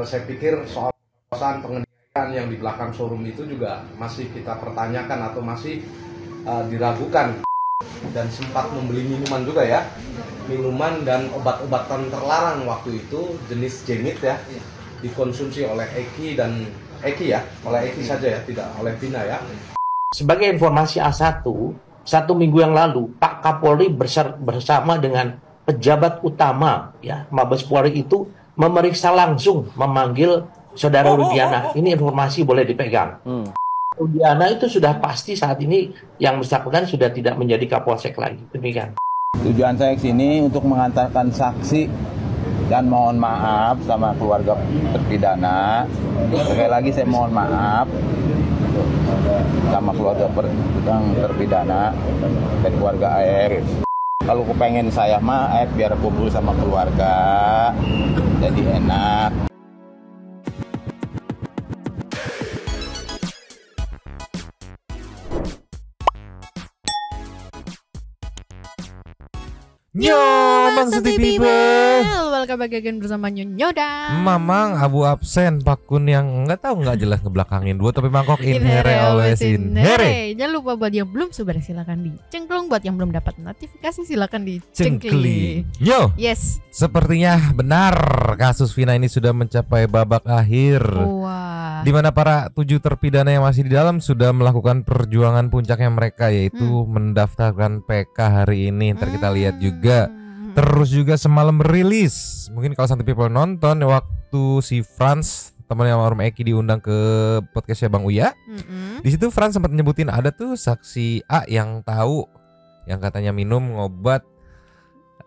saya pikir soal pengendalian yang di belakang showroom itu juga masih kita pertanyakan atau masih diragukan. Dan sempat membeli minuman juga ya, minuman dan obat-obatan terlarang waktu itu jenis jengit ya, dikonsumsi oleh Eki ya, oleh Eki saja ya, tidak oleh Vina ya. Sebagai informasi A1, 1 minggu yang lalu Pak Kapolri bersama dengan pejabat utama ya Mabes Polri itu memeriksa langsung, memanggil saudara Rudiana. Ini informasi boleh dipegang. Rudiana itu sudah pasti saat ini yang bersangkutan sudah tidak menjadi Kapolsek lagi. Demikian. Tujuan saya ke sini untuk mengantarkan saksi dan mohon maaf sama keluarga terpidana. Sekali lagi saya mohon maaf sama keluarga yang terpidana dan keluarga AR. Kalau kepengen saya mah biar kumpul sama keluarga, jadi enak. Yo, Bang City People. Welcome back again bersama Nyonyoda. Mamang abu absen, Pakun yang nggak jelas ngebelakangin dua topi mangkok in here always in here. Jangan lupa buat yang belum subscribe silakan dicengklung, buat yang belum dapat notifikasi silakan dicengkli. Yo. Yes. Sepertinya benar kasus Vina ini sudah mencapai babak akhir. Wah. Di mana para 7 terpidana yang masih di dalam sudah melakukan perjuangan puncaknya mereka, yaitu mendaftarkan PK hari ini. Ntar kita lihat juga. Terus juga semalam rilis, mungkin kalau Santai People nonton waktu si Franz temannya almarhum Eki diundang ke podcastnya Bang Uya. Di situ Franz sempat nyebutin ada tuh saksi A yang tahu, yang katanya minum ngobat.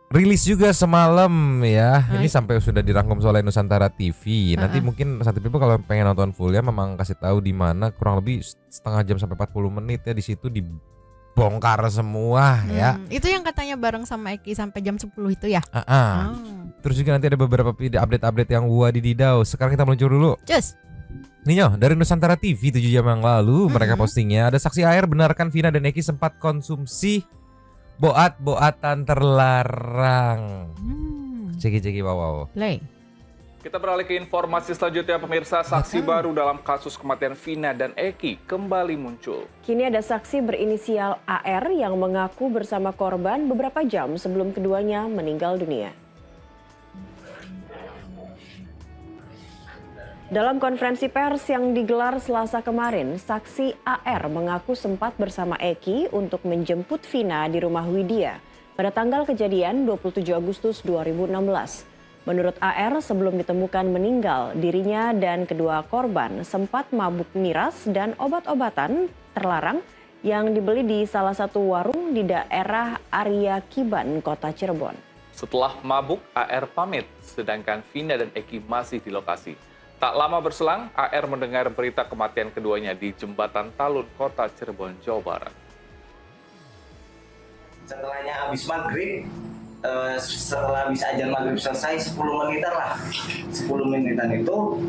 Rilis juga semalam ya. Ini sampai sudah dirangkum oleh Nusantara TV. Nanti mungkin Santai People kalau pengen nonton full ya memang kasih tahu di mana, kurang lebih setengah jam sampai 40 menit ya, di situ dibongkar semua ya. Itu yang katanya bareng sama Eki sampai jam 10 itu ya. Terus juga nanti ada beberapa update-update yang wadididau. Sekarang kita meluncur dulu. Cus. Nih dari Nusantara TV 7 jam yang lalu mereka postingnya ada saksi AR benarkan Vina dan Eki sempat konsumsi boat-boatan terlarang. Ceki wow. Play. Kita beralih ke informasi selanjutnya, pemirsa. Saksi baru dalam kasus kematian Vina dan Eki kembali muncul. Kini ada saksi berinisial AR yang mengaku bersama korban beberapa jam sebelum keduanya meninggal dunia. Dalam konferensi pers yang digelar Selasa kemarin, saksi AR mengaku sempat bersama Eki untuk menjemput Vina di rumah Widya pada tanggal kejadian 27 Agustus 2016. Menurut AR, sebelum ditemukan meninggal, dirinya dan kedua korban sempat mabuk miras dan obat-obatan terlarang yang dibeli di salah satu warung di daerah Arya Kiban, Kota Cirebon. Setelah mabuk, AR pamit, sedangkan Vina dan Eki masih di lokasi. Tak lama berselang, AR mendengar berita kematian keduanya di Jembatan Talun, Kota Cirebon, Jawa Barat. Setelahnya habis maghrib, setelah habis ajan maghrib selesai 10 menitan lah. 10 menitan itu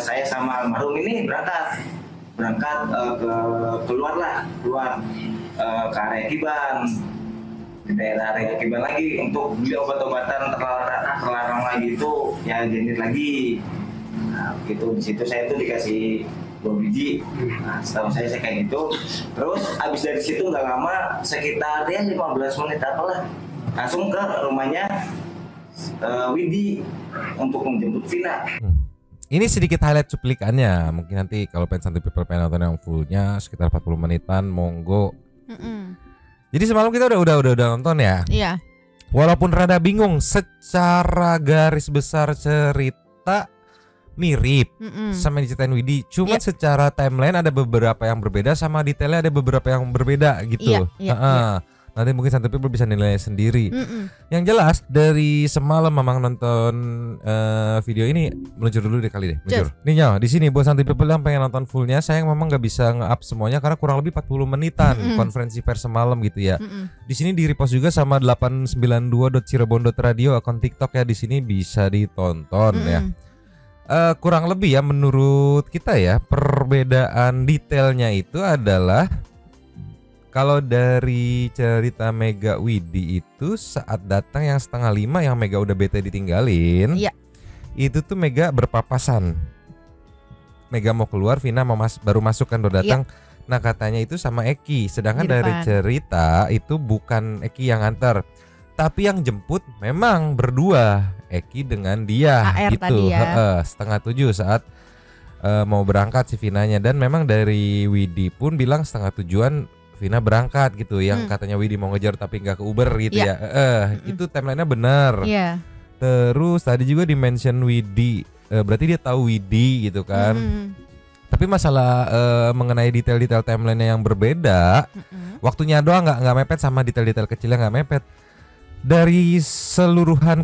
saya sama almarhum ini berangkat keluar ke area Kiban. Di daerah area Kiban lagi untuk beli obat-obatan terlarang lagi itu ya jenis lagi. Nah, gitu. Di situ saya tuh dikasih 2 biji. Nah, setahu saya kayak gitu. Terus abis dari situ nggak lama, sekitar 15 menit apalah, langsung ke rumahnya Widi untuk menjemput Vina. Ini sedikit highlight cuplikannya. Mungkin nanti kalau Santai People pengen nonton yang fullnya sekitar 40 menitan, monggo. Jadi semalam kita udah nonton ya. Iya. Walaupun rada bingung, secara garis besar cerita mirip sama diceritain Widi, cuma secara timeline ada beberapa yang berbeda, sama detailnya ada beberapa yang berbeda gitu. Nanti mungkin Santai People bisa nilai sendiri. Yang jelas dari semalam memang nonton video ini, meluncur dulu deh kali deh. Nih di sini buat Santai People yang pengen nonton fullnya, saya memang nggak bisa nge-up semuanya karena kurang lebih 40 menitan konferensi pers semalam gitu ya. Di sini di repost juga sama 892.cirebon.radio akun TikTok ya, di sini bisa ditonton ya. Kurang lebih ya menurut kita ya, perbedaan detailnya itu adalah kalau dari cerita Mega Widi itu saat datang yang 4:30 yang Mega udah bete ditinggalin. Iya. itu tuh Mega berpapasan. Mega mau keluar, Vina baru masuk kan, baru datang. Nah katanya itu sama Eki, sedangkan Di dari depan. cerita itu bukan Eki yang antar, tapi yang jemput memang berdua, Eki dengan dia AR gitu. tadi ya. 6:30 saat mau berangkat si Vinanya, dan memang dari Widi pun bilang 6:30-an Vina berangkat gitu, yang katanya Widi mau ngejar tapi nggak ke Uber gitu ya. Itu timelinenya benar. Iya. Terus tadi juga di-mention Widi, berarti dia tahu Widi gitu kan. Tapi masalah mengenai detail-detail timeline-nya yang berbeda, waktunya doang nggak mepet, sama detail-detail kecilnya nggak mepet. Dari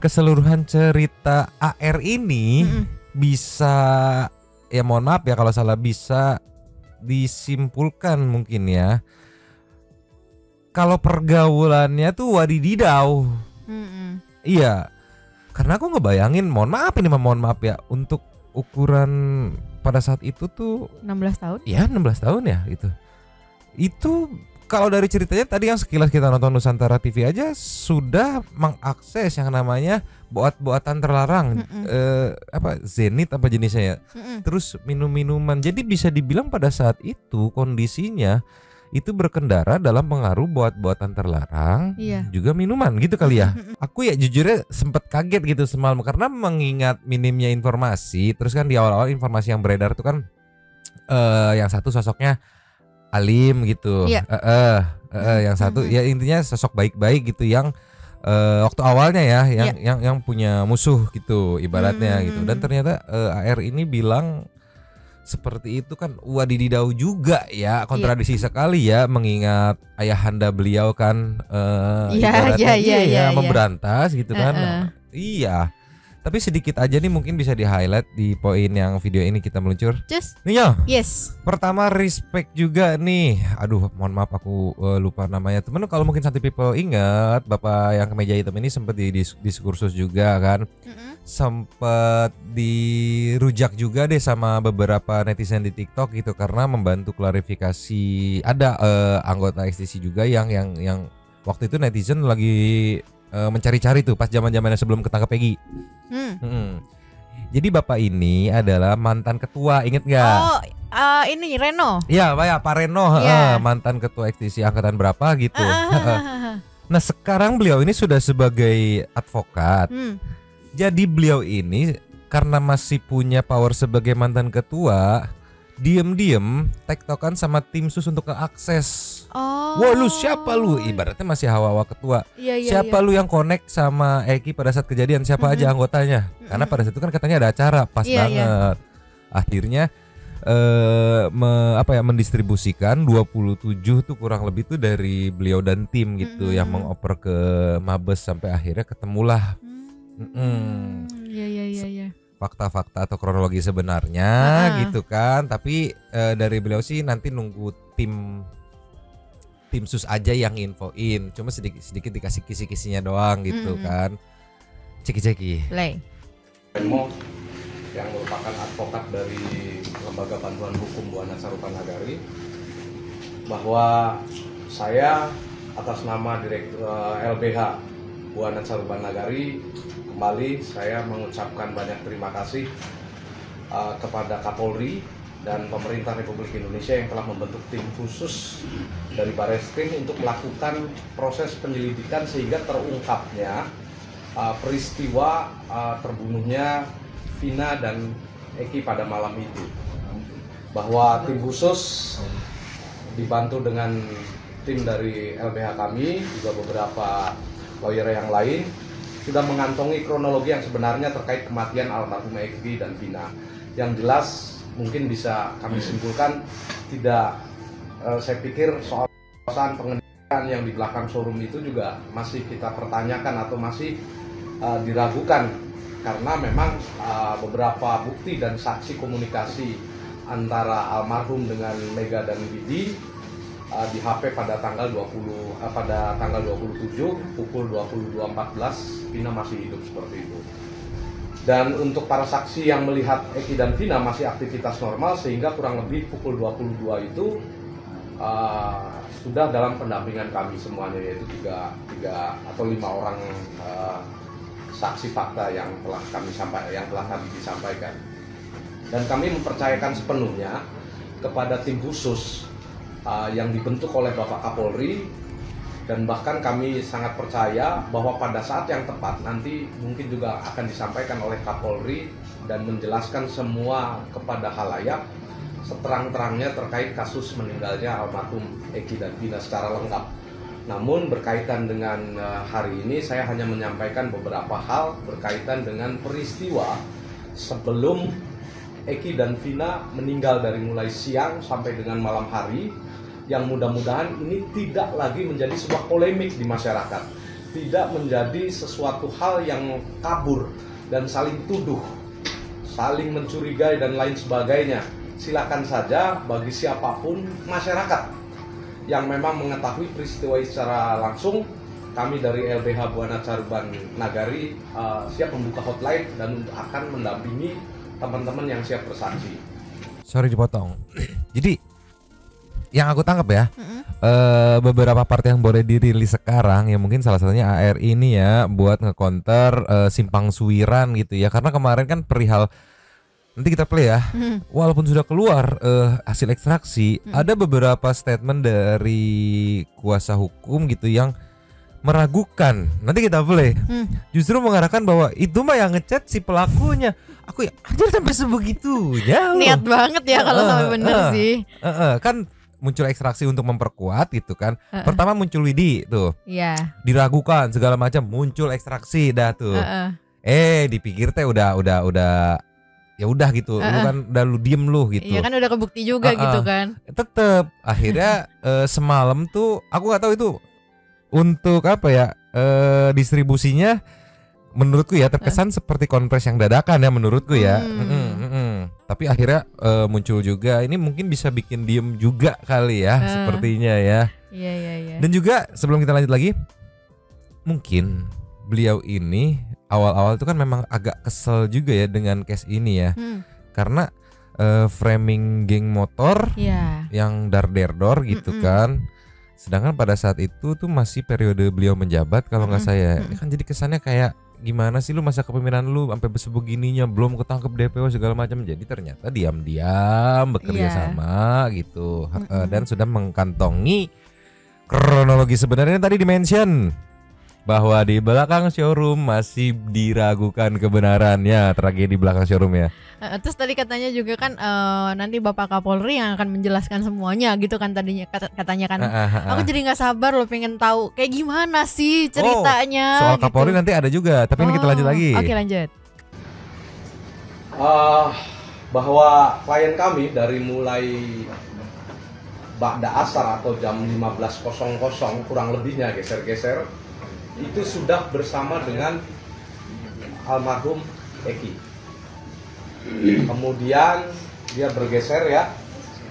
keseluruhan cerita AR ini bisa, ya mohon maaf ya kalau salah, bisa disimpulkan mungkin ya, kalau pergaulannya tuh wadididau. Iya, karena aku ngebayangin, mohon maaf ya, untuk ukuran pada saat itu tuh 16 tahun. ya 16 tahun ya itu kalau dari ceritanya tadi yang sekilas kita nonton Nusantara TV aja sudah mengakses yang namanya boat-boatan terlarang, Zenit apa jenisnya ya, terus minum-minuman. Jadi bisa dibilang pada saat itu kondisinya itu berkendara dalam pengaruh boat-boatan terlarang, juga minuman gitu kali ya. Aku ya jujurnya sempet kaget gitu semalam, karena mengingat minimnya informasi. Terus kan di awal-awal informasi yang beredar itu kan yang satu sosoknya alim gitu, yang satu ya intinya sosok baik-baik gitu, yang waktu awalnya ya yang punya musuh gitu ibaratnya gitu. Dan ternyata AR ini bilang seperti itu kan, wadididau juga ya, kontradiksi sekali ya, mengingat ayahanda beliau kan memberantas gitu kan. Iya. Tapi sedikit aja nih mungkin bisa di-highlight di poin yang video ini kita meluncur. Nih ya. Yes. Pertama respect juga nih. Aduh, mohon maaf aku lupa namanya. Temen kalau mungkin Santi People ingat, Bapak yang kemeja hitam ini sempat di diskursus juga kan. Sempat dirujak juga deh sama beberapa netizen di TikTok gitu, karena membantu klarifikasi. Ada anggota XTC juga yang waktu itu netizen lagi mencari-cari tuh pas zaman-zamannya sebelum ketangkep Peggy. Jadi bapak ini adalah mantan ketua, inget nggak? Oh, ini Reno. Iya, Pak Reno, mantan ketua XTC angkatan berapa gitu. Nah sekarang beliau ini sudah sebagai advokat. Jadi beliau ini karena masih punya power sebagai mantan ketua, diem-diem tektokan sama tim sus untuk keakses. Wah lu siapa lu? Ibaratnya masih hawa-hawa ketua. Siapa lu yang connect sama Eki pada saat kejadian? Siapa aja anggotanya? Karena pada saat itu kan katanya ada acara, pas banget. Akhirnya mendistribusikan 27 tuh kurang lebih tuh dari beliau dan tim gitu, yang mengoper ke Mabes, sampai akhirnya ketemulah fakta-fakta atau kronologi sebenarnya gitu kan. Tapi dari beliau sih nanti nunggu tim sus aja yang infoin, cuma sedikit dikasih kisi-kisinya doang gitu kan. Ceki-ceki Remo yang merupakan advokat dari Lembaga Bantuan Hukum Bu Anat Sarupan Nagari, bahwa saya atas nama Direktur LBH Bu Anat Sarupan Nagari, kembali saya mengucapkan banyak terima kasih kepada Kapolri dan pemerintah Republik Indonesia yang telah membentuk tim khusus dari Barreskrim untuk melakukan proses penyelidikan sehingga terungkapnya peristiwa terbunuhnya Vina dan Eki pada malam itu. Bahwa tim khusus dibantu dengan tim dari LBH kami, juga beberapa lawyer yang lain, sudah mengantongi kronologi yang sebenarnya terkait kematian almarhum Eki dan Vina. Yang jelas mungkin bisa kami simpulkan, tidak, saya pikir soal pengendalian yang di belakang showroom itu juga masih kita pertanyakan atau masih diragukan, karena memang beberapa bukti dan saksi komunikasi antara almarhum dengan Mega dan Widi di HP pada tanggal 27 pukul 22.14 Vina masih hidup seperti itu. Dan untuk para saksi yang melihat Eki dan Vina masih aktivitas normal, sehingga kurang lebih pukul 22 itu sudah dalam pendampingan kami semuanya, yaitu 3 atau 5 orang saksi fakta yang telah kami disampaikan. Dan kami mempercayakan sepenuhnya kepada tim khusus yang dibentuk oleh Bapak Kapolri, dan bahkan kami sangat percaya bahwa pada saat yang tepat nanti mungkin juga akan disampaikan oleh Kapolri dan menjelaskan semua kepada khalayak seterang-terangnya terkait kasus meninggalnya almarhum Eki dan Vina secara lengkap. Namun berkaitan dengan hari ini saya hanya menyampaikan beberapa hal berkaitan dengan peristiwa sebelum Eki dan Vina meninggal dari mulai siang sampai dengan malam hari, yang mudah-mudahan ini tidak lagi menjadi sebuah polemik di masyarakat, tidak menjadi sesuatu hal yang kabur dan saling tuduh, saling mencurigai dan lain sebagainya. Silakan saja bagi siapapun masyarakat yang memang mengetahui peristiwa secara langsung, kami dari LBH Buana Caruban Nagari siap membuka hotline dan akan mendampingi teman-teman yang siap bersaksi. Sorry dipotong. Jadi yang aku tangkap ya, beberapa part yang boleh dirilis sekarang ya mungkin salah satunya AR ini ya buat nge-counter simpang suiran gitu ya, karena kemarin kan perihal, nanti kita play ya, walaupun sudah keluar hasil ekstraksi, ada beberapa statement dari kuasa hukum gitu yang meragukan. Nanti kita play, justru mengarahkan bahwa itu mah yang ngechat si pelakunya. Aku ya anjir sampai sebegitunya loh. Niat banget ya kalau sampai bener sih. Kan muncul ekstraksi untuk memperkuat gitu kan. Pertama muncul Widi tuh. Iya. Diragukan segala macam, muncul ekstraksi dah tuh. Dipikir teh udah ya udah gitu. Lu kan udah lu diem lu gitu. Iya kan udah kebukti juga gitu kan. Tetep akhirnya semalam tuh aku nggak tahu itu untuk apa ya, distribusinya menurutku ya terkesan seperti konfres yang dadakan ya menurutku ya. Tapi akhirnya muncul juga, ini mungkin bisa bikin diem juga kali ya sepertinya ya. Iya. Dan juga sebelum kita lanjut lagi, mungkin beliau ini awal-awal itu kan memang agak kesel juga ya dengan case ini ya. Karena framing geng motor yang dar-der-dor gitu kan. Sedangkan pada saat itu tuh masih periode beliau menjabat kalau nggak saya. Kan jadi kesannya kayak gimana sih lu masa kepemimpinan lu sampai sebegininya belum ketangkep DPO segala macam. Jadi ternyata diam-diam bekerja sama gitu. Dan sudah mengkantongi kronologi sebenarnya tadi di-mention bahwa di belakang showroom masih diragukan kebenarannya tragedi belakang showroom ya. Terus tadi katanya juga kan nanti Bapak Kapolri yang akan menjelaskan semuanya gitu kan tadinya katanya kan. Aku jadi nggak sabar loh pengen tahu kayak gimana sih ceritanya. Soal Kapolri gitu. nanti ada juga, tapi ini kita lanjut lagi. Oke, lanjut. Bahwa klien kami dari mulai ba'da asar atau jam 15.00 kurang lebihnya geser-geser itu sudah bersama dengan almarhum Eki. Kemudian dia bergeser ya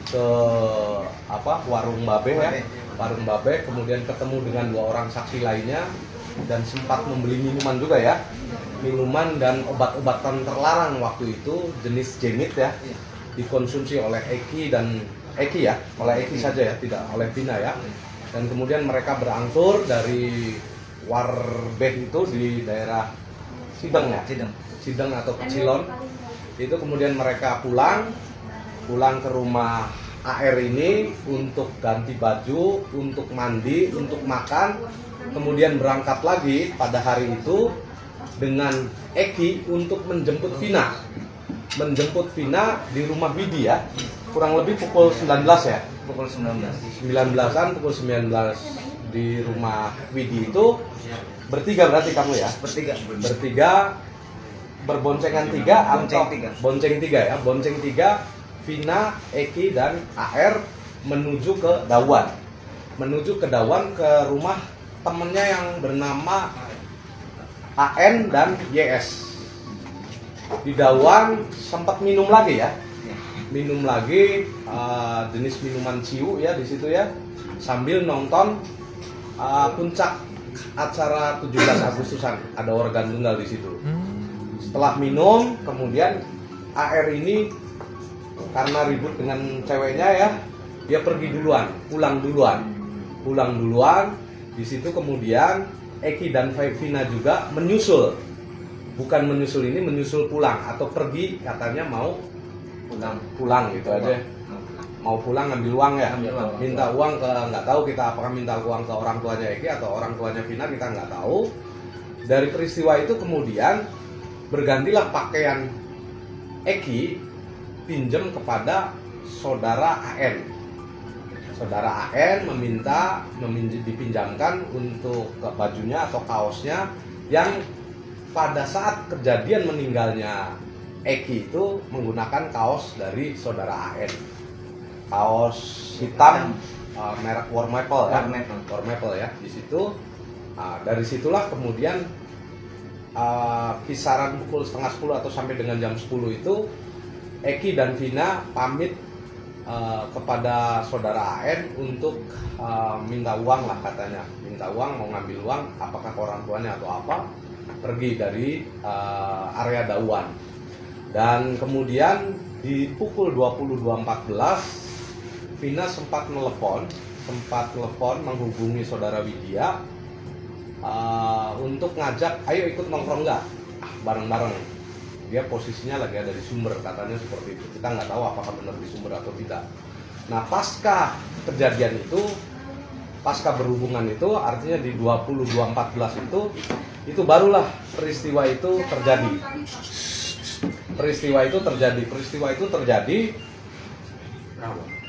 ke warung Babe, kemudian ketemu dengan 2 orang saksi lainnya dan sempat membeli minuman juga ya, minuman dan obat-obatan terlarang waktu itu jenis jenit ya, dikonsumsi oleh Eki oleh Eki saja ya, tidak oleh Vina ya. Dan kemudian mereka berangsur dari Warbeh itu di daerah Sideng atau Kecilon. Itu kemudian mereka pulang ke rumah AR ini untuk ganti baju, untuk mandi, untuk makan, kemudian berangkat lagi pada hari itu dengan Eki untuk menjemput Vina di rumah Widi ya, kurang lebih pukul 19 ya, pukul 19-an di rumah Widi itu bertiga berarti kamu ya? Bertiga berboncengan bonceng tiga Vina, Eki dan AR menuju ke Dawan ke rumah temennya yang bernama AN dan YS. Di Dawan sempat minum lagi jenis minuman ciu ya di situ ya, sambil nonton puncak acara 17 Agustusan, ada organ tunggal di situ. Setelah minum, kemudian AR ini karena ribut dengan ceweknya ya, dia pergi duluan, pulang duluan. Di situ kemudian Eki dan Vina juga menyusul bukan menyusul ini, menyusul pulang atau pergi, katanya mau pulang gitu aja. Mau pulang ngambil uang ya, minta uang ke, nggak tahu kita apakah minta uang ke orang tuanya Eki atau orang tuanya Vina, kita nggak tahu. Dari peristiwa itu kemudian bergantilah pakaian Eki pinjam kepada saudara AN. Saudara AN meminta dipinjamkan untuk bajunya atau kaosnya yang pada saat kejadian meninggalnya Eki itu menggunakan kaos dari saudara AN. Kaos hitam merek War Maple ya. War Maple ya. Di situ dari situlah kemudian kisaran pukul setengah 10 atau sampai dengan jam 10 itu Eki dan Vina pamit kepada saudara AN untuk minta uang lah katanya. Minta uang, mau ngambil uang, apakah ke orang tuanya atau apa. Pergi dari area Dauan. Dan kemudian di pukul 22.14 Vina sempat telepon menghubungi saudara Widya untuk ngajak, ayo ikut nongkrong nggak? Bareng-bareng. Dia posisinya lagi ada di Sumber, katanya seperti itu. Kita nggak tahu apakah benar di Sumber atau tidak. Nah, pasca kejadian itu, pasca berhubungan itu, artinya di 22.14 itu barulah peristiwa itu terjadi. Peristiwa itu terjadi.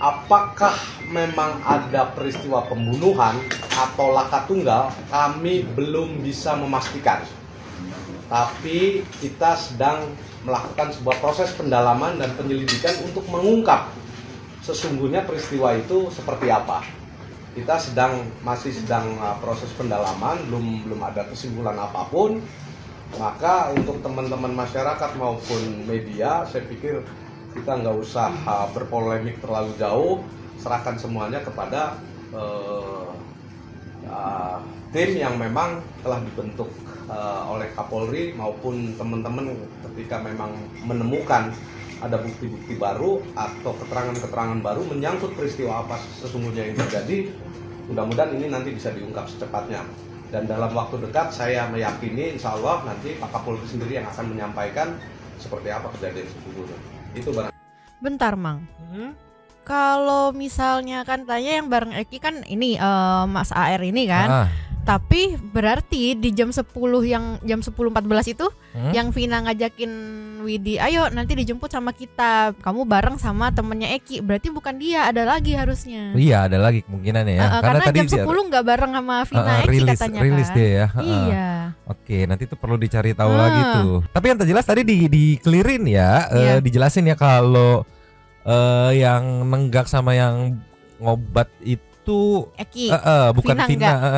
Apakah memang ada peristiwa pembunuhan atau laka tunggal, kami belum bisa memastikan. Tapi kita sedang melakukan sebuah proses pendalaman dan penyelidikan untuk mengungkap sesungguhnya peristiwa itu seperti apa. Kita masih sedang proses pendalaman, belum ada kesimpulan apapun. Maka untuk teman-teman masyarakat maupun media, saya pikir kita nggak usah berpolemik terlalu jauh, serahkan semuanya kepada tim yang memang telah dibentuk oleh Kapolri maupun teman-teman ketika memang menemukan ada bukti-bukti baru atau keterangan-keterangan baru menyangkut peristiwa apa sesungguhnya yang terjadi. Mudah-mudahan ini nanti bisa diungkap secepatnya. Dan dalam waktu dekat saya meyakini insya Allah nanti Pak Kapolri sendiri yang akan menyampaikan seperti apa kejadian sesungguhnya. Itu barang. Bentar, Mang. Kalau misalnya kan tanya yang bareng Eki kan ini Mas AR ini kan. Tapi berarti di jam 10 jam 10.14 itu yang Vina ngajakin Widi, ayo nanti dijemput sama kita. Kamu bareng sama temennya Eki. Berarti bukan dia, ada lagi harusnya. Iya, ada lagi kemungkinannya ya. Karena tadi jam 10 nggak bareng sama Vina Eki katanya rilis kan. dia ya. Iya. Oke, nanti itu perlu dicari tahu lagi tuh. Tapi yang terjelas tadi di-clearin ya, dijelasin ya kalau yang nenggak sama yang ngobat itu Eki, bukan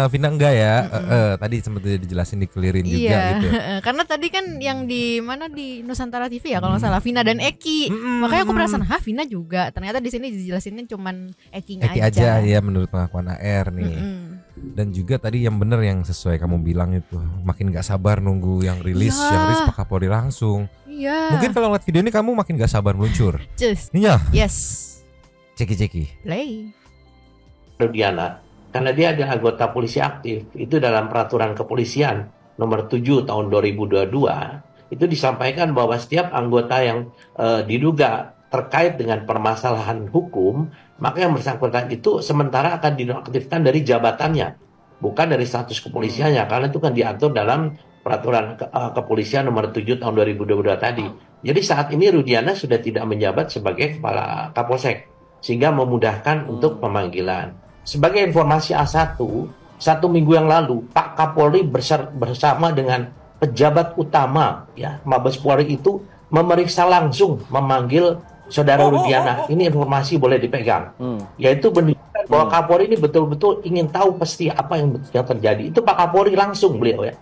Vina enggak ya. Tadi sempat dijelasin dikelirin juga gitu. Karena tadi kan yang di mana di Nusantara TV ya kalau nggak salah Vina dan Eki. Makanya aku perasaan Vina juga. Ternyata di sini dijelasinnya cuman Eki aja ya menurut pengakuan AR nih. Dan juga tadi yang bener yang sesuai kamu bilang itu, makin gak sabar nunggu yang rilis Pak Kapolri langsung. Iya. Mungkin kalau ngeliat video ini kamu makin gak sabar meluncur. Iya. Yes. Ceki. Play. Rudiana, karena dia adalah anggota polisi aktif, itu dalam peraturan kepolisian nomor 7 tahun 2022 itu disampaikan bahwa setiap anggota yang diduga terkait dengan permasalahan hukum, maka yang bersangkutan itu sementara akan dinonaktifkan dari jabatannya, bukan dari status kepolisiannya, karena itu kan diatur dalam peraturan kepolisian nomor 7 tahun 2022 tadi. Jadi saat ini Rudiana sudah tidak menjabat sebagai kepala Kapolsek, sehingga memudahkan untuk pemanggilan. Sebagai informasi A1, 1 minggu yang lalu Pak Kapolri bersama dengan pejabat utama ya Mabes Polri itu memeriksa langsung, memanggil saudara Rudiana. Ini informasi boleh dipegang. Yaitu menunjukkan bahwa Kapolri ini betul-betul ingin tahu pasti apa yang terjadi. Itu Pak Kapolri langsung beliau ya.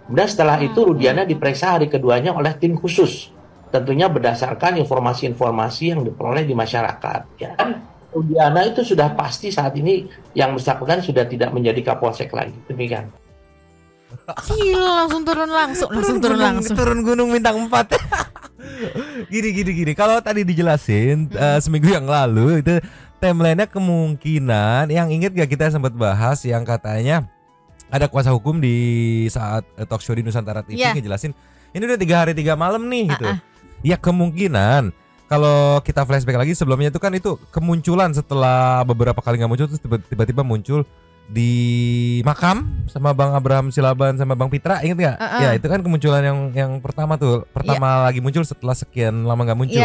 Kemudian setelah itu Rudiana diperiksa hari keduanya oleh tim khusus. Tentunya berdasarkan informasi-informasi yang diperoleh di masyarakat ya. Rudiana itu sudah pasti saat ini yang bersangkutan sudah tidak menjadi Kapolsek lagi. Demikian. Gila, langsung turun langsung. Turun gunung bintang 4. Gini. Kalau tadi dijelasin seminggu yang lalu itu timeline-nya kemungkinan yang ingat gak kita sempat bahas yang katanya ada kuasa hukum di saat talk show di Nusantara TV ngejelasin Ini udah 3 hari 3 malam nih gitu. Ya kemungkinan kalau kita flashback lagi sebelumnya itu kan itu kemunculan setelah beberapa kali nggak muncul terus tiba-tiba muncul di makam sama Bang Abraham Silaban sama Bang Pitra, inget nggak? Ya itu kan kemunculan yang pertama tuh, lagi muncul setelah sekian lama nggak muncul.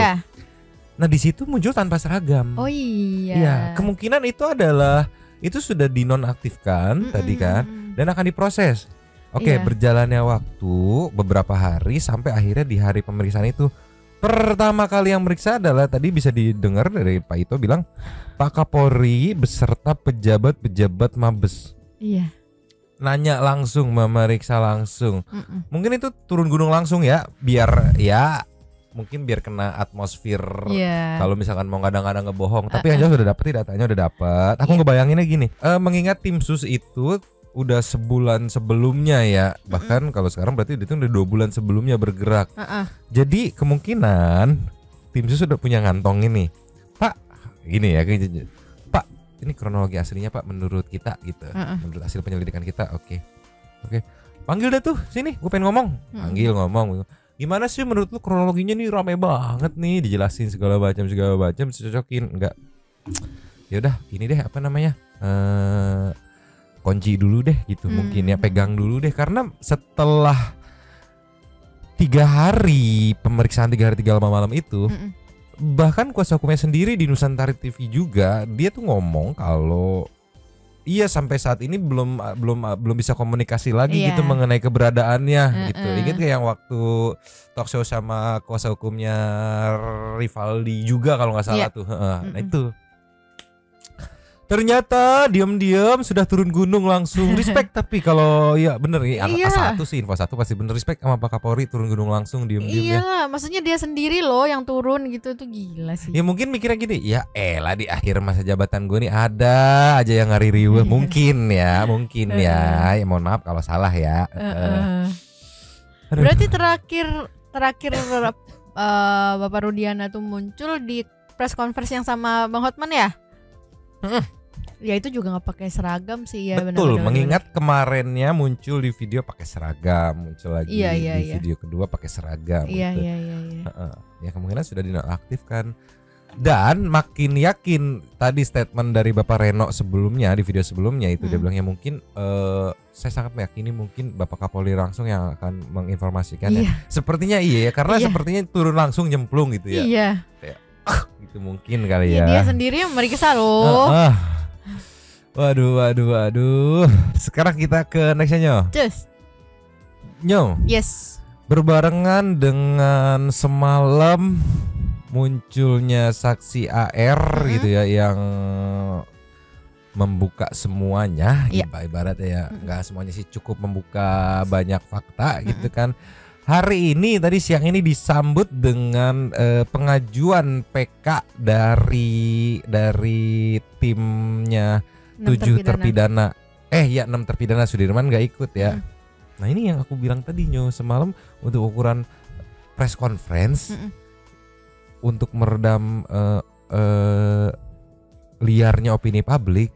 Nah di situ muncul tanpa seragam. Oh iya. Ya kemungkinan itu adalah itu sudah dinonaktifkan tadi kan dan akan diproses. Oke, berjalannya waktu beberapa hari sampai akhirnya di hari pemeriksaan itu pertama kali yang meriksa adalah tadi bisa didengar dari Pak Ito bilang Pak Kapolri beserta pejabat-pejabat Mabes. Iya. Nanya langsung, memeriksa langsung. Mungkin itu turun gunung langsung ya, biar ya mungkin biar kena atmosfer. Kalau misalkan mau kadang-kadang ngebohong, tapi yang jelas udah dapet datanya udah dapet. Aku ngebayanginnya gini, mengingat tim sus itu udah sebulan sebelumnya ya, bahkan kalau sekarang berarti itu udah 2 bulan sebelumnya bergerak. Jadi kemungkinan tim sus udah punya ngantong ini, Pak. Gini ya, Pak. Ini kronologi aslinya Pak menurut kita gitu, menurut hasil penyelidikan kita. Oke. Panggil deh tuh sini, gue pengen ngomong. Panggil ngomong. Gimana sih menurut lu kronologinya nih rame banget nih, dijelasin segala macam cocokin enggak? Ya udah, ini deh apa namanya? Kunci dulu deh gitu mungkin ya, pegang dulu deh karena setelah 3 hari pemeriksaan 3 hari 3 malam itu bahkan kuasa hukumnya sendiri di Nusantara TV juga dia tuh ngomong kalau iya sampai saat ini belum bisa komunikasi lagi gitu mengenai keberadaannya gitu. Ingat kayak yang waktu talk show sama kuasa hukumnya Rivaldi juga kalau nggak salah tuh. Nah itu ternyata diam-diam sudah turun gunung langsung. Respect tapi kalau ya bener nih A1 sih, info 1 pasti bener respect sama Pak Kapolri turun gunung langsung diam-diam ya. Iyalah, maksudnya dia sendiri loh yang turun gitu tuh gila sih. Ya mungkin mikirnya gini, ya elah di akhir masa jabatan gue nih ada aja yang ngari riweh mungkin ya. Ya mohon maaf kalau salah ya. Berarti terakhir Bapak Rudiana tuh muncul di press conference yang sama Bang Hotman ya? Ya itu juga nggak pakai seragam sih ya. Betul, mengingat kemarinnya muncul di video pakai seragam, muncul lagi di video kedua pakai seragam. Iya. Ya kemungkinan sudah dinonaktifkan. Dan makin yakin tadi statement dari Bapak Reno sebelumnya di video sebelumnya itu dia bilang ya mungkin saya sangat meyakini mungkin Bapak Kapolri langsung yang akan menginformasikan ya. Sepertinya ya karena sepertinya turun langsung nyemplung gitu ya. Iya. Kayak, itu mungkin kali ya. Dia sendiri yang meriksa loh. Waduh. Sekarang kita ke nextnya Nyo. Yes. Berbarengan dengan semalam munculnya saksi AR gitu ya yang membuka semuanya. Ibaratnya ya nggak semuanya sih, cukup membuka banyak fakta gitu kan. Hari ini tadi siang ini disambut dengan pengajuan PK dari timnya 7 terpidana. 6 terpidana Sudirman nggak ikut ya. Nah ini yang aku bilang tadi Nyo semalam untuk ukuran press conference untuk meredam liarnya opini publik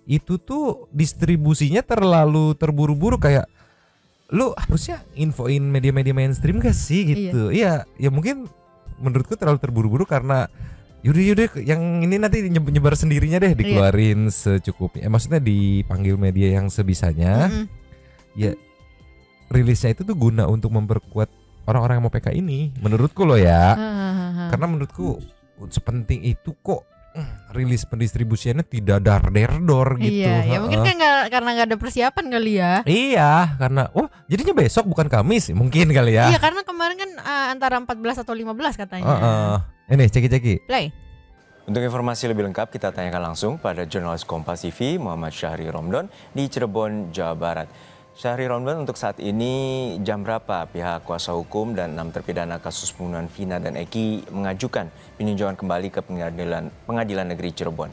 itu tuh distribusinya terlalu terburu-buru kayak lu harusnya infoin media-media mainstream gak sih gitu. Iya, ya mungkin menurutku terlalu terburu-buru karena yaudah yang ini nanti nyebar sendirinya deh, dikeluarin secukupnya. Maksudnya dipanggil media yang sebisanya. Ya rilisnya itu tuh guna untuk memperkuat orang-orang yang mau PK ini. Menurutku loh ya. Karena menurutku sepenting itu kok rilis pendistribusiannya tidak dar-der-dor gitu. Iya, mungkin kan karena nggak ada persiapan kali ya. Iya, karena jadinya besok bukan Kamis mungkin kali ya. Iya, karena kemarin kan antara 14 atau 15 katanya. Ini ceki-ceki. Play. Untuk informasi lebih lengkap kita tanyakan langsung pada jurnalis Kompas TV Muhammad Syahri Romdon di Cirebon, Jawa Barat. Syahri Romdon, untuk saat ini jam berapa pihak kuasa hukum dan 6 terpidana kasus pembunuhan Vina dan Eki mengajukan peninjauan kembali ke Pengadilan Negeri Cirebon?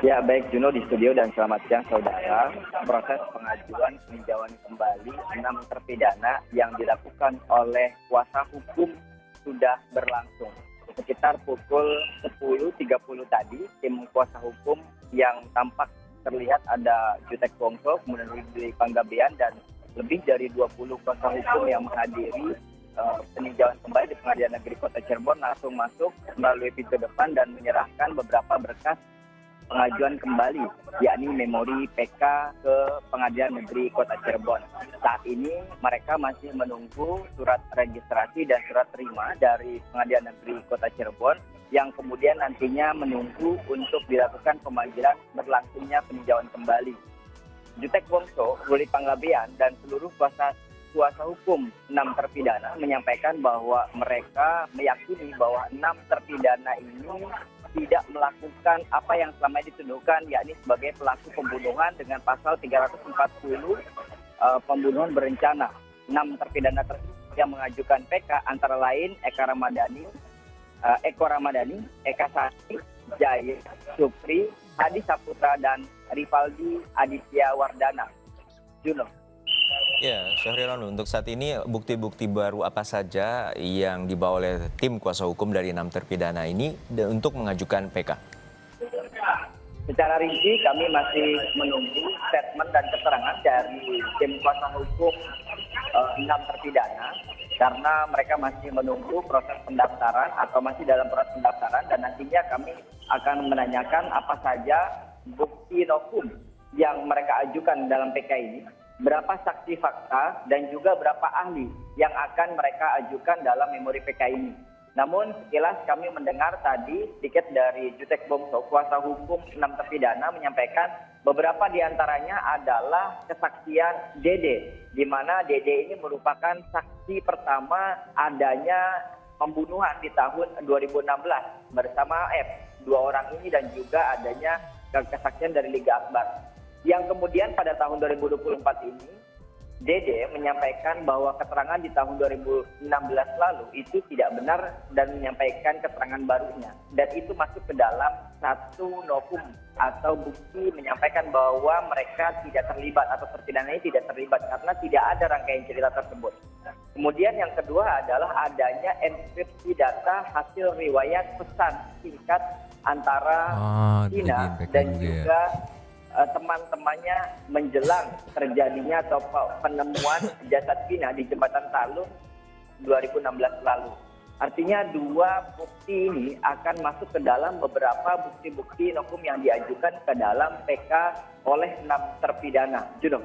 Ya baik Juno di studio dan selamat siang saudara. Proses pengajuan peninjauan kembali 6 terpidana yang dilakukan oleh kuasa hukum sudah berlangsung. Sekitar pukul 10.30 tadi tim kuasa hukum yang tampak terlihat ada Jutek Wongso, kemudian Rudi Panggabean dan lebih dari 20 kuasa hukum yang menghadiri peninjauan kembali di Pengadilan Negeri Kota Cirebon langsung masuk melalui pintu depan dan menyerahkan beberapa berkas pengajuan kembali, yakni memori PK ke Pengadilan Negeri Kota Cirebon. Saat ini mereka masih menunggu surat registrasi dan surat terima dari Pengadilan Negeri Kota Cirebon yang kemudian nantinya menunggu untuk dilakukan pemanggilan berlangsungnya peninjauan kembali. Jutek Wongso, Ruli Panggabean, dan seluruh kuasa hukum 6 terpidana menyampaikan bahwa mereka meyakini bahwa 6 terpidana ini tidak melakukan apa yang selama ini dituduhkan, yakni sebagai pelaku pembunuhan dengan pasal 340 pembunuhan berencana. 6 terpidana yang mengajukan PK antara lain Eko Ramadhani, Eka Sari, Jaya, Supri, Hadi Saputra, dan Rivaldi Aditya Wardana. Juno. Ya, Syahriron, untuk saat ini bukti-bukti baru apa saja yang dibawa oleh tim kuasa hukum dari 6 terpidana ini untuk mengajukan PK? Secara rinci kami masih menunggu statement dan keterangan dari tim kuasa hukum 6 terpidana karena mereka masih menunggu proses pendaftaran atau masih dalam proses pendaftaran, dan nantinya kami akan menanyakan apa saja bukti nokum yang mereka ajukan dalam PK ini, berapa saksi fakta, dan juga berapa ahli yang akan mereka ajukan dalam memori PK ini. Namun sekilas kami mendengar tadi sedikit dari Jutek Wongso, kuasa hukum 6 terpidana, menyampaikan beberapa diantaranya adalah kesaksian Dede, di mana Dede ini merupakan saksi pertama adanya pembunuhan di tahun 2016 bersama F. 2 orang ini, dan juga adanya kesaksian dari Liga Akbar. Yang kemudian pada tahun 2024 ini, Dede menyampaikan bahwa keterangan di tahun 2016 lalu itu tidak benar dan menyampaikan keterangan barunya. Dan itu masuk ke dalam satu nokum atau bukti menyampaikan bahwa mereka tidak terlibat atau terpidana ini tidak terlibat karena tidak ada rangkaian cerita tersebut. Kemudian yang kedua adalah adanya enkripsi data hasil riwayat pesan singkat antara Vina dan juga teman-temannya menjelang terjadinya atau penemuan jasad Vina di Jembatan Talun 2016 lalu. Artinya 2 bukti ini akan masuk ke dalam beberapa bukti-bukti nokum yang diajukan ke dalam PK oleh 6 terpidana. Juno.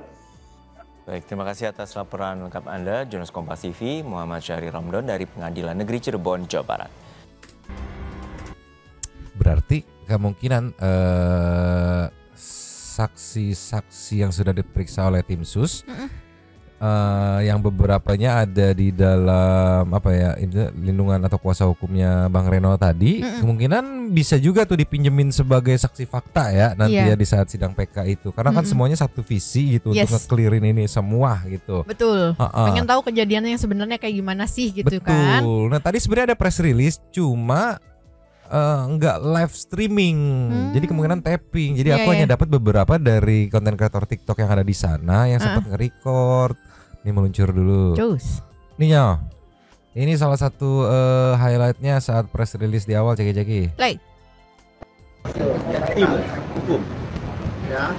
Baik, terima kasih atas laporan lengkap Anda, jurnalis Kompas TV Muhammad Syahri Romdon dari Pengadilan Negeri Cirebon, Jawa Barat. Berarti kemungkinan saksi-saksi yang sudah diperiksa oleh tim sus, yang beberapanya ada di dalam lindungan atau kuasa hukumnya Bang Reno tadi, kemungkinan bisa juga tuh dipinjemin sebagai saksi fakta ya nanti ya di saat sidang PK itu, karena kan semuanya satu visi gitu untuk nge-clearin ini semua gitu. Betul. Pengen tahu kejadiannya yang sebenarnya kayak gimana sih gitu. Kan. Betul. Nah tadi sebenarnya ada press release, cuma enggak live streaming, jadi kemungkinan tapping. Jadi aku hanya dapat beberapa dari konten kreator TikTok yang ada di sana yang sempat nge-record. Ini meluncur dulu. Nih ya, ini salah satu highlightnya saat press release di awal. Ceki. Play. Tim hukum, ya.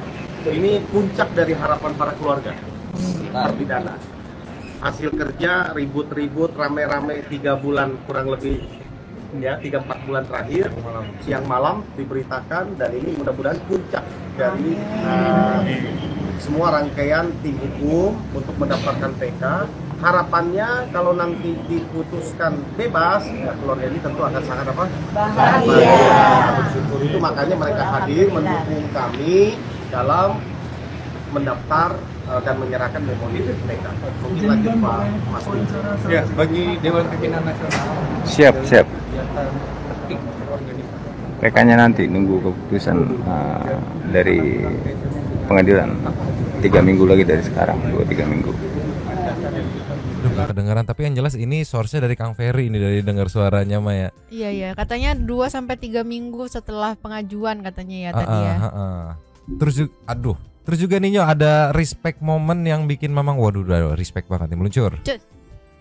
Ini puncak dari harapan para keluarga terpidana. Hasil kerja ribut-ribut, rame-rame 3 bulan kurang lebih. Ya, 3-4 bulan terakhir siang malam diberitakan, dan ini mudah-mudahan puncak dari semua rangkaian tim hukum untuk mendaftarkan PK. Harapannya kalau nanti diputuskan bebas, ya, keluarga ini tentu akan sangat bahagia. Bersyukur itu makanya mereka hadir mendukung kami dalam mendaftar dan menyerahkan memori PK. Mungkin lanjut Pak Mas. Ya, bagi Dewan Pimpinan Nasional. Siap. PK-nya nanti nunggu keputusan dari pengadilan 3 minggu lagi dari sekarang, 2-3 minggu. Udah gak kedengaran, tapi yang jelas ini source-nya dari Kang Ferry ini, dari dengar suaranya Maya. Iya, katanya 2-3 minggu setelah pengajuan katanya ya tadi ya. Terus juga Ninyo ada respect moment yang bikin Mamang waduh respect banget nih meluncur.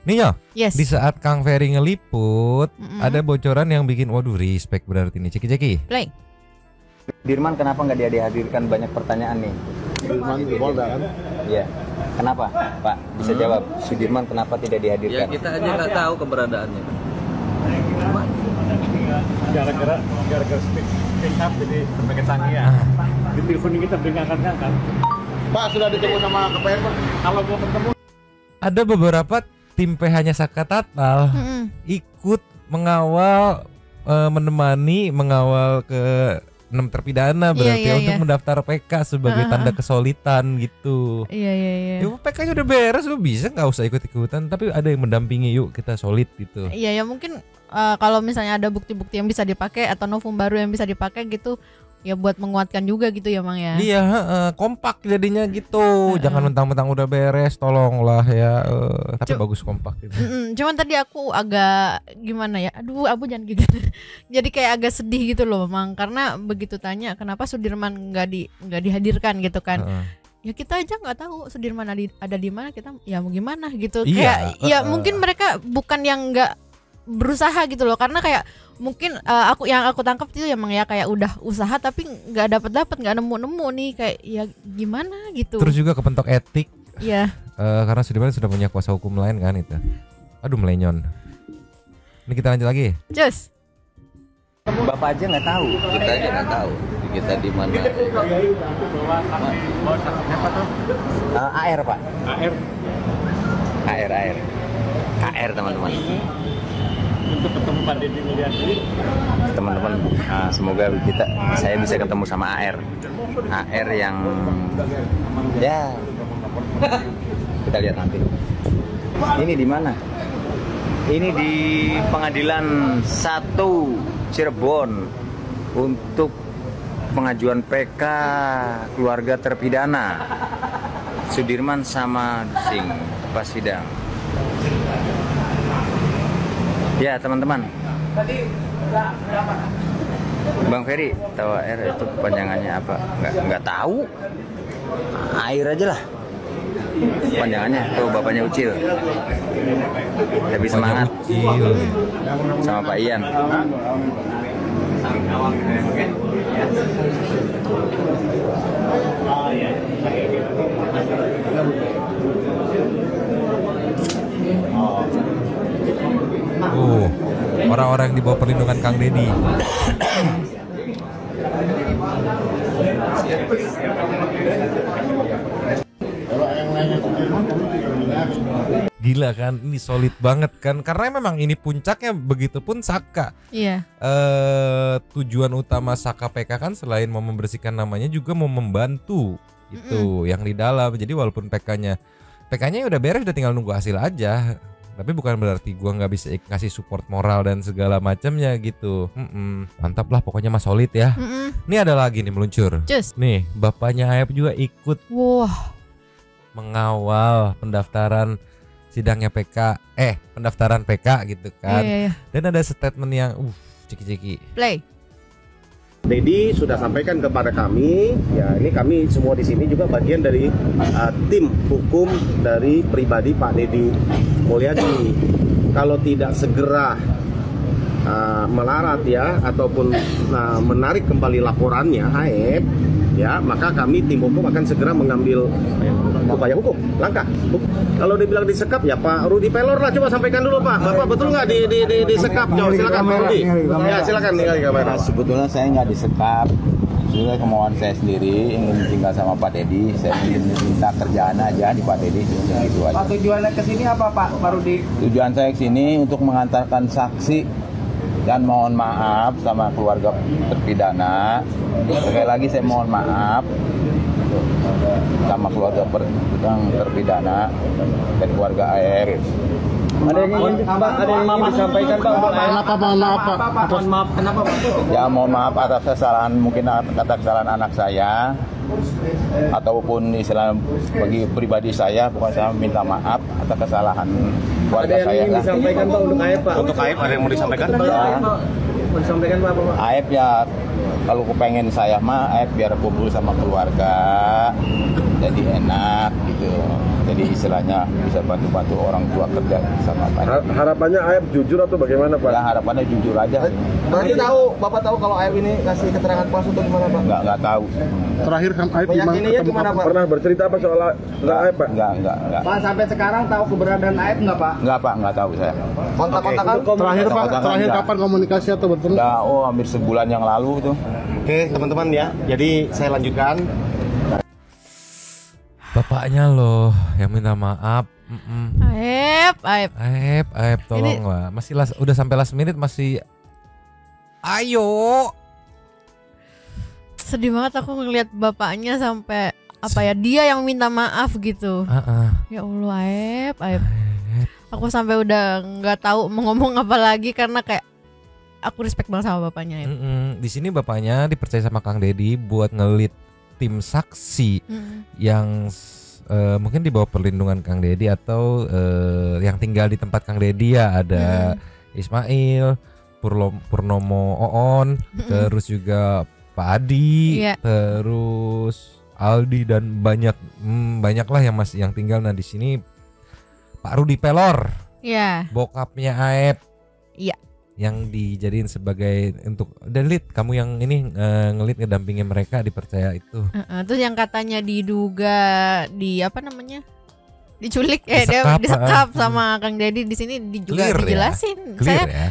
Ninyo, di saat Kang Ferry ngeliput, ada bocoran yang bikin waduh respect berarti nih. Ceki. Play. Dirman kenapa nggak dihadirkan, banyak pertanyaan nih. Dirman di Polda kan? Iya. Kenapa, Pak? Bisa jawab. Sudirman kenapa tidak Ya dihadirkan? kita aja nggak tahu keberadaannya. Gara-gara speak up jadi berbagai tangga. Di telepon kita ngangkat-ngangkat. Pak, sudah ditemu sama KPR, Pak? Kalau mau ketemu Ada beberapa tim PH-nya Saka Tatal ikut mengawal, mengawal ke 6 terpidana berarti untuk mendaftar PK sebagai tanda kesolidan gitu. Iya. Ya PK-nya udah beres, lu bisa nggak usah ikut-ikutan, tapi ada yang mendampingi, yuk kita solid gitu. Iya ya mungkin kalau misalnya ada bukti-bukti yang bisa dipakai atau novum baru yang bisa dipakai gitu, ya buat menguatkan juga gitu ya Mang ya. Iya, kompak jadinya gitu. Jangan mentang-mentang udah beres, tolonglah ya. Tapi bagus kompak gitu. Cuman tadi aku agak gimana ya? Aduh, Abu jangan gitu. Jadi kayak agak sedih gitu loh, Mang, karena begitu tanya kenapa Sudirman nggak dihadirkan gitu kan. Ya kita aja nggak tahu Sudirman ada di mana, kita ya mau gimana gitu. Iya, Kayak ya mungkin mereka bukan yang nggak berusaha gitu loh, karena kayak mungkin yang aku tangkap itu emang ya kayak udah usaha tapi nggak dapat nggak nemu nih, kayak ya gimana gitu. Terus juga kepentok etik. Iya. Karena Sudirman sudah punya kuasa hukum lain kan itu. Aduh melenyon. Ini kita lanjut lagi. Just. Bapak aja nggak tahu. Kita aja nggak tahu. Kita di mana? apa tuh? AR, Pak. AR. AR teman-teman. Untuk ketemu Pak Deddy Mulyadi. Teman-teman, semoga saya bisa ketemu sama AR. AR yang ya kita lihat nanti. Ini di mana? Ini di Pengadilan 1 Cirebon untuk pengajuan PK keluarga terpidana Sudirman sama Dusing pas sidang. Ya teman-teman, Bang Ferry tahu AR itu kepanjangannya apa? Nggak tahu. Air aja lah panjangannya. Tuh bapaknya Ucil, lebih semangat sama Pak Ian. Orang-orang yang di bawah perlindungan Kang Deddy. Gila kan, ini solid banget kan, karena memang ini puncaknya. Begitupun Saka. Iya. Tujuan utama Saka PK kan selain mau membersihkan namanya juga mau membantu itu yang di dalam. Jadi walaupun PK-nya udah beres, udah tinggal nunggu hasil aja. Tapi bukan berarti gua nggak bisa ngasih support moral dan segala macamnya gitu. Mantap lah pokoknya Mas solid ya. Ini ada lagi nih meluncur. Nih bapaknya Ayap juga ikut. Wah. Mengawal pendaftaran sidangnya PK, pendaftaran PK gitu kan. Iya. Dan ada statement yang ciki-ciki. Play. Deddy sudah sampaikan kepada kami, ya ini kami semua di sini juga bagian dari tim hukum dari pribadi Pak Deddy Mulyadi. Kalau tidak segera melarat ya ataupun menarik kembali laporannya AEP, ya maka kami tim hukum akan segera mengambil upaya hukum, langkah. Kalau dibilang disekap ya Pak Rudi Pelor lah, coba sampaikan dulu Pak. Bapak betul nggak disekap? Coba silakan Pak Rudi. Ya silakan tinggal kamera. Sebetulnya saya nggak disekap. Sebetulnya kemauan saya sendiri ingin tinggal sama Pak Deddy. Saya ingin minta kerjaan aja di Pak Deddy, gitu aja. Pak, tujuannya ke sini apa Pak Rudi? Tujuan saya ke sini untuk mengantarkan saksi dan mohon maaf sama keluarga terpidana. Sekali lagi saya mohon maaf sama keluarga terpidana dan keluarga AR. Ada yang ingin disampaikan Pak untuk mohon maaf kenapa Pak? Ya mohon maaf atas kesalahan, mungkin atas kesalahan anak saya ataupun istilah bagi pribadi saya, pokoknya saya minta maaf atas kesalahan keluarga saya. Ada yang ingin disampaikan Pak untuk AEP Pak? Untuk AEP ada yang mau disampaikan? Ya. Mau disampaikan Pak? AEP ya kalau kepengen saya mah AEP biar kumpul sama keluarga, jadi enak gitu. Jadi istilahnya bisa bantu-bantu orang tua kerja sama Pak. Harapannya AF jujur atau bagaimana Pak? Ya harapannya jujur aja. Berarti Bapak tahu kalau AF ini kasih keterangan palsu atau gimana Pak? Nggak tahu. Terakhir AF Meyakininya gimana Pak? pernah bercerita apa soal AF Pak? Enggak. Pak sampai sekarang tahu keberadaan AF nggak Pak? Enggak Pak, nggak tahu saya. Kontak-kontakan? Terakhir Pak, Kontak-kontakan terakhir enggak. kapan komunikasi atau bertemu? Udah, hampir sebulan yang lalu itu. Oke teman-teman ya, jadi saya lanjutkan. Bapaknya loh yang minta maaf. Aib. Tolong lah. Udah sampai last minute masih ayo. Sedih banget aku ngelihat bapaknya sampai dia yang minta maaf gitu. Ya Allah, Aib. Aku sampai udah nggak tahu mau ngomong apa lagi karena kayak aku respect banget sama bapaknya. Di sini bapaknya dipercaya sama Kang Deddy buat ngelit tim saksi yang mungkin di bawah perlindungan Kang Deddy atau yang tinggal di tempat Kang Deddy ya, ada Ismail, Purnomo Oon, terus juga Pak Adi, terus Aldi dan banyak lah yang tinggal. Nah di sini Pak Rudi Pelor, bokapnya Aep, yang dijadiin sebagai untuk delit kamu yang ini ngelit ngedampingin mereka, dipercaya itu. Terus yang katanya diduga diculik dia disekap sama Kang Deddy, di sini juga dijelasin.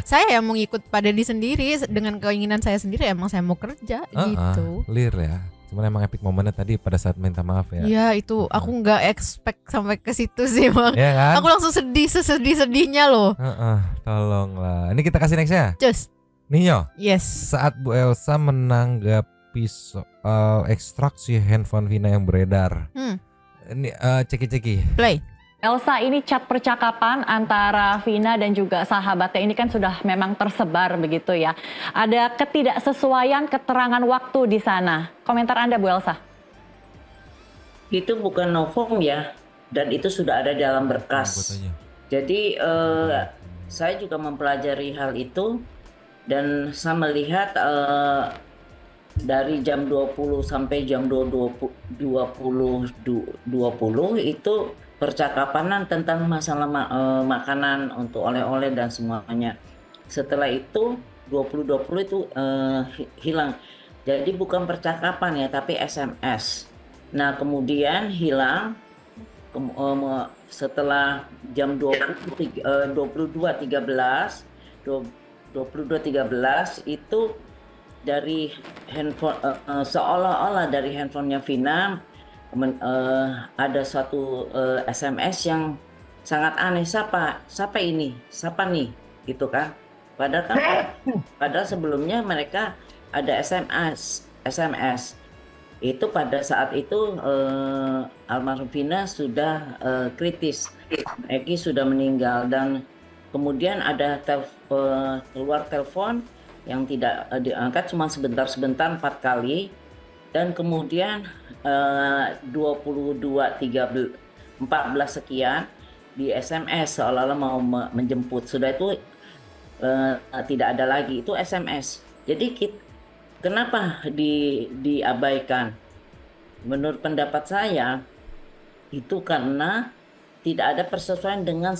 Saya yang mau ngikut Pak Deddy sendiri dengan keinginan saya sendiri, emang saya mau kerja gitu. Clear ya. Cuman emang epic momennya tadi pada saat minta maaf ya. Iya itu aku nggak expect sampai ke situ sih Bang. Ya kan? Aku langsung sedih-sedihnya loh. Tolonglah. Ini kita kasih nextnya. Cus. Ninyo. Yes. Saat Bu Elsa menanggapi soal ekstraksi handphone Vina yang beredar. Ini ceki-ceki. Play. Elsa, ini chat percakapan antara Vina dan juga sahabatnya ini kan sudah memang tersebar begitu ya. Ada ketidaksesuaian keterangan waktu di sana. Komentar Anda Bu Elsa? Itu bukan novum ya, dan itu sudah ada dalam berkas. Jadi saya juga mempelajari hal itu dan saya melihat dari jam 20 sampai jam 20 itu percakapan tentang masalah makanan untuk oleh-oleh dan semuanya. Setelah itu 2020 itu hilang. Jadi bukan percakapan ya, tapi SMS. Nah kemudian hilang setelah jam 22.13 itu dari handphone seolah-olah dari handphonenya Vina ada satu SMS yang sangat aneh. Siapa ini? Siapa nih? Gitu kan? Padahal sebelumnya mereka ada SMS. Itu pada saat itu almarhum Vina sudah kritis. Eki sudah meninggal dan kemudian ada keluar telepon yang tidak diangkat cuma sebentar 4 kali. Dan kemudian 22.14 sekian di SMS seolah-olah mau menjemput. Sudah itu tidak ada lagi, itu SMS. Jadi kenapa diabaikan? Menurut pendapat saya itu karena tidak ada persesuaian dengan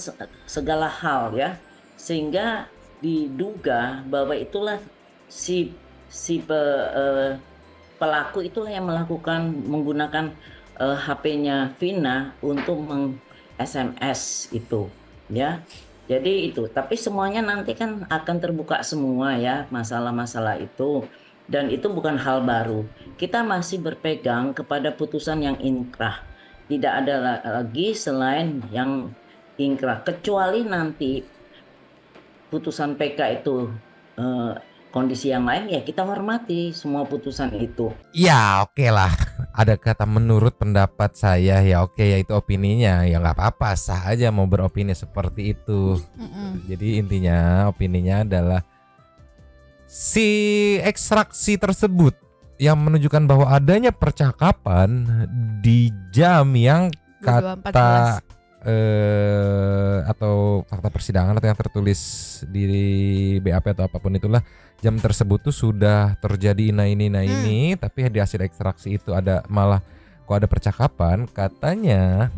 segala hal ya, sehingga diduga bahwa itulah si pelaku itulah yang menggunakan HP-nya Vina untuk meng-SMS itu ya. Jadi itu, tapi semuanya nanti kan akan terbuka semua ya masalah-masalah itu, dan itu bukan hal baru. Kita masih berpegang kepada putusan yang inkrah. Tidak ada lagi selain yang inkrah, kecuali nanti putusan PK itu kondisi yang lain ya kita hormati semua putusan itu. Ya oke lah, ada kata menurut pendapat saya ya oke ya itu opininya ya nggak apa-apa, sah aja mau beropini seperti itu. Jadi intinya opininya adalah si ekstraksi tersebut yang menunjukkan bahwa adanya percakapan di jam yang kata atau fakta persidangan atau yang tertulis di BAP atau apapun itulah, jam tersebut tuh sudah terjadi ini, tapi di hasil ekstraksi itu ada malah kok ada percakapan, katanya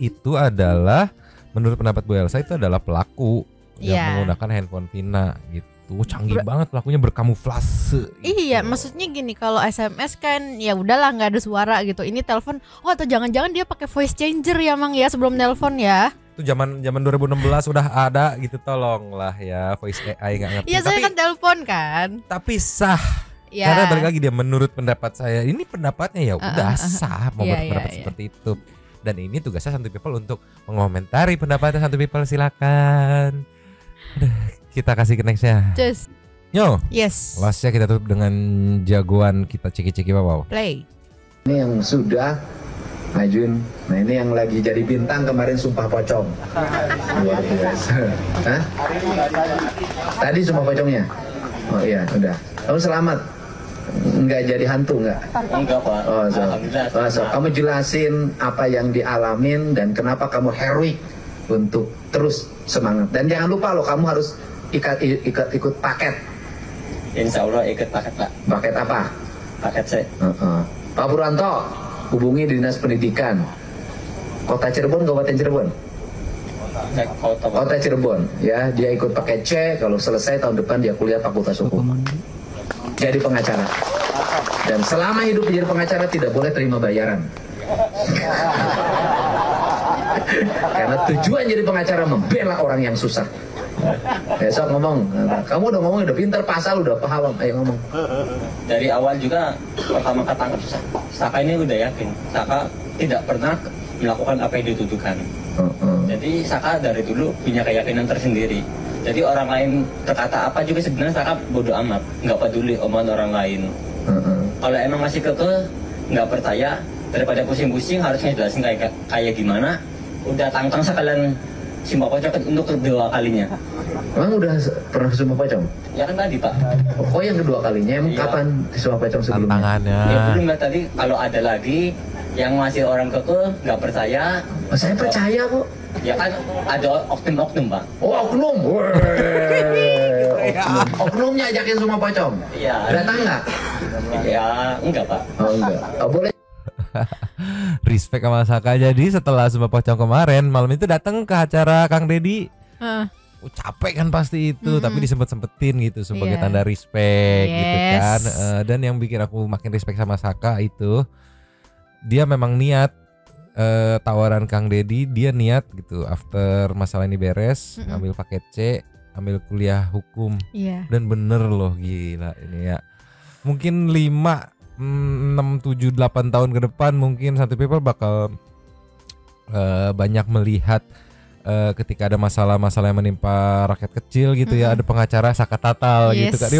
itu adalah menurut pendapat Bu Elsa itu adalah pelaku yang menggunakan handphone Vina gitu. Canggih banget pelakunya, berkamuflase. Iya, maksudnya gini, kalau SMS kan ya udahlah nggak ada suara gitu. Ini telepon, atau jangan-jangan dia pakai voice changer ya Mang ya sebelum telepon ya? Itu zaman 2016 udah ada gitu, tolonglah ya, voice AI nggak ngerti. Iya, saya kan telepon kan. Tapi sah. Ya. Karena balik lagi dia menurut pendapat saya, ini pendapatnya ya udah sah mau berpendapat seperti itu. Dan ini tugasnya Santuy People untuk mengomentari pendapatnya Santuy People, silakan. Kita kasih ke nextnya. Just. Yo. Yes. Lastnya kita tutup dengan jagoan kita ciki-ciki Wow. Play. Ini yang sudah ngajuin. Nah ini yang lagi jadi bintang kemarin Sumpah Pocong. Luar biasa. Hah? Tadi Sumpah Pocongnya? Oh iya udah. Kamu selamat. Enggak jadi hantu enggak? Enggak Pak. So, kamu jelasin apa yang dialamin dan kenapa kamu heroik untuk terus semangat. Dan jangan lupa loh, kamu harus ikut paket. Insya Allah ikut paket Pak. Paket apa? Paket C. Pak Purwanto, hubungi Dinas Pendidikan Kota Cirebon, Kabupaten Cirebon. Kota Cirebon, ya dia ikut paket C. Kalau selesai tahun depan dia kuliah Fakultas Hukum. Jadi pengacara. Dan selama hidup jadi pengacara tidak boleh terima bayaran. Karena tujuan jadi pengacara membela orang yang susah. Besok ngomong, kamu udah ngomong, udah pinter pasal, udah paham, ayo ngomong. Dari awal juga pertama ketangkep Saka ini udah yakin Saka tidak pernah melakukan apa yang dituduhkan. Jadi Saka dari dulu punya keyakinan tersendiri. Jadi orang lain berkata apa juga sebenarnya Saka bodoh amat, nggak peduli omongan orang lain. Kalau emang masih kekeh, nggak percaya, daripada pusing-pusing harusnya jelasin kayak gimana. Udah tantang sekalian Sumpah Pocong untuk kedua kalinya. Emang udah pernah Sumpah Pocong? Ya kan tadi Pak. Oh yang kedua kalinya, emang kapan Sumpah Pocong sebelumnya? Tantangannya. Ya belum lah tadi, kalau ada lagi yang masih orang kekeh, nggak percaya. Oh, saya percaya kok. Ya kan ada oknum-oknum Pak. Oh oknum. Oknumnya ajakin Sumpah Pocong. Iya. Datang nggak? Ya enggak Pak. Oh enggak. Oh boleh. Respect sama Saka. Jadi setelah Sumpah Pocong kemarin malam itu datang ke acara Kang Deddy. Capek kan pasti itu, tapi disempet-sempetin gitu sebagai tanda respect gitu kan. Dan yang bikin aku makin respect sama Saka itu dia memang niat tawaran Kang Deddy, dia niat gitu after masalah ini beres ambil paket C, ambil kuliah hukum. Dan bener loh, gila ini ya. Mungkin 5, 6, 7, 8 tahun ke depan mungkin Santuy People bakal banyak melihat ketika ada masalah-masalah yang menimpa rakyat kecil gitu ya, ada pengacara Saka Tatal gitu kan.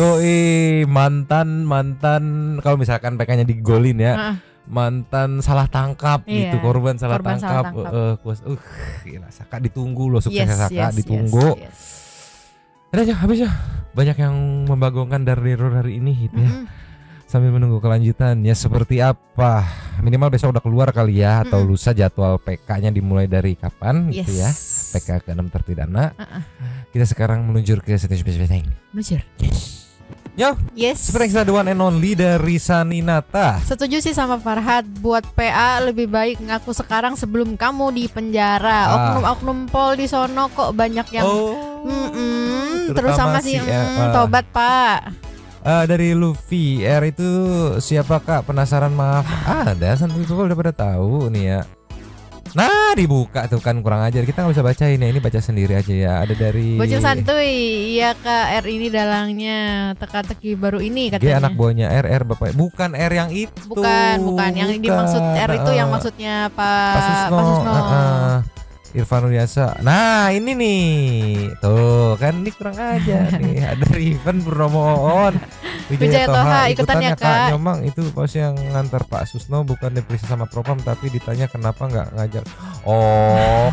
Mantan kalau misalkan PK-nya digolin ya, mantan salah tangkap gitu, korban salah tangkap. Gila, Saka ditunggu loh, suksesnya Saka ditunggu. Udah habis ya, banyak yang membagongkan dari hari ini gitu ya. Sambil menunggu kelanjutannya seperti apa. Minimal besok udah keluar kali ya, atau lusa jadwal PK-nya dimulai dari kapan gitu ya. PK ke-6 terpidana. Kita sekarang meluncur ke statement. Meluncur. Yo. Seperti kita the one and only dari Saninata. Setuju sih sama Farhad, buat PA lebih baik ngaku sekarang sebelum kamu di penjara. Oknum-oknum pol di sono kok banyak yang terus sama sih tobat Pak. Dari Luffy R itu siapa Kak? Penasaran, maaf. Ada Santuy People udah pada tahu nih ya. Nah dibuka tuh kan, kurang ajar. Kita nggak bisa bacain ya, ini baca sendiri aja ya. Ada dari Bocil Santuy. Iya Kak, R ini dalangnya teka-teki baru ini katanya. Dia anak buahnya RR Bapak. Bukan R yang itu. Bukan. Yang dimaksud R itu yang maksudnya Pak Susno. Irfan Uliasa. Nah ini nih, tuh kan ini kurang aja nih. Ada Riven Purnomoon, Wijaya Toha ikutannya Kak Nyomang. Itu pas yang ngantar Pak Susno, bukan diperiksa sama Propam tapi ditanya kenapa nggak ngajar. Oh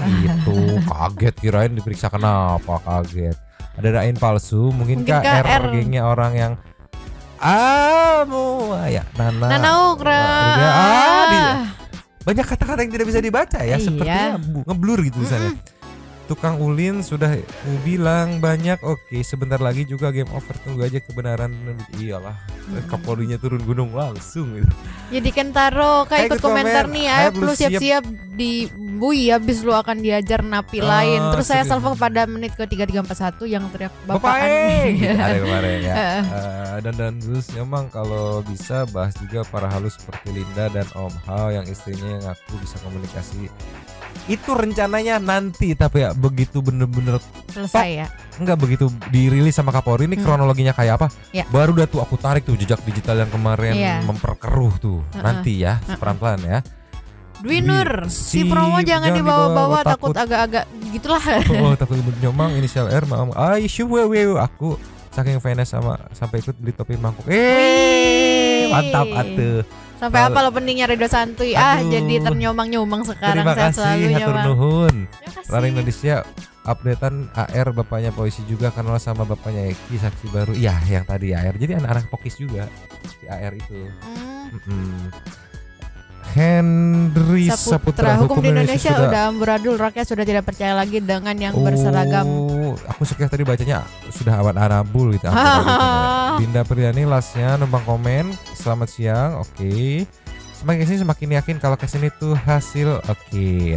gitu, kaget kirain diperiksa kenapa, kaget. Ada Rain palsu, mungkin Kak R gengnya orang yang ya Nana Ukra. Banyak kata-kata yang tidak bisa dibaca ya, sepertinya ngeblur gitu misalnya. Tukang Ulin sudah bilang banyak. Oke, sebentar lagi juga game over. Tunggu aja kebenaran. Iyalah, Kapolrinya turun gunung langsung gitu. Jadi Kentaro kayak ikut komentar nih, ayo lu siap-siap di Bui, habis lu akan diajar napi lain. Terus saya salvo pada menit ke 3341 yang teriak bapaan. Ada kemarin ya. Dan terus memang kalau bisa bahas juga para halus seperti Linda dan Om Hao yang istrinya yang ngaku bisa komunikasi. Itu rencananya nanti, tapi ya begitu bener-bener selesai ya. Enggak, begitu dirilis sama Kapolri ini kronologinya kayak apa? Ya. Baru udah tuh aku tarik tuh jejak digital yang kemarin memperkeruh tuh. Nanti ya, pelan-pelan ya. Dwi Nur, si promo jangan dibawa-bawa, takut agak-agak gitulah. Oh, takut nyomang inisial R, maaf. Aku saking fansnya sampai ikut beli topi mangkuk. Mantap atuh. Sampai apa lo pentingnya Ridho Santuy. Jadi ternyomang-nyomang sekarang. Terima kasih, hatur nuhun. Terima Indonesia updatean AR bapaknya polisi juga kenal sama bapaknya Eki saksi baru. Iya, yang tadi AR. Jadi anak-anak pokis juga si AR itu. Henry Saputra, hukum di Indonesia udah amburadul, rakyat sudah tidak percaya lagi dengan yang berseragam. Aku suka tadi bacanya sudah awan anabul gitu. Dinda Priani lasnya numpang komen, selamat siang, oke. Semakin kesini semakin yakin kalau kesini tuh hasil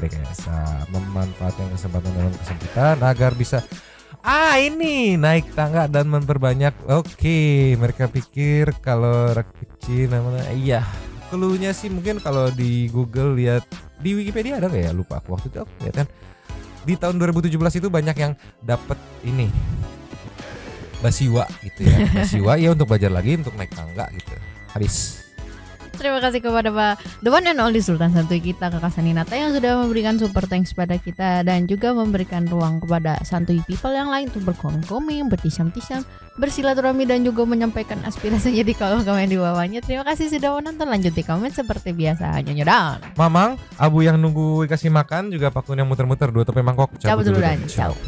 rekayasa, memanfaatkan kesempatan dalam kesempitan agar bisa ini naik tangga dan memperbanyak. Mereka pikir kalau rakyat kecil namanya Cluenya sih mungkin kalau di Google lihat di Wikipedia ada nggak ya, lupa aku waktu itu aku lihat kan di tahun 2017 itu banyak yang dapat ini basiwa gitu ya. Basiwa ya untuk belajar lagi, untuk naik tangga gitu. Habis. Terima kasih kepada Pak The One and Only Sultan Santuy kita, Kakak Saninata yang sudah memberikan super thanks pada kita dan juga memberikan ruang kepada Santuy people yang lain untuk berkomen-komen, bertisam-tisam, bersilaturahmi dan juga menyampaikan aspirasinya di kolom komen di bawahnya. Terima kasih sudah menonton, lanjut di komen seperti biasa. Nyonya dan Mamang, Abu yang nunggu dikasih makan juga Pakun yang muter-muter 2 topi mangkok. Cabut dulu dan ciao.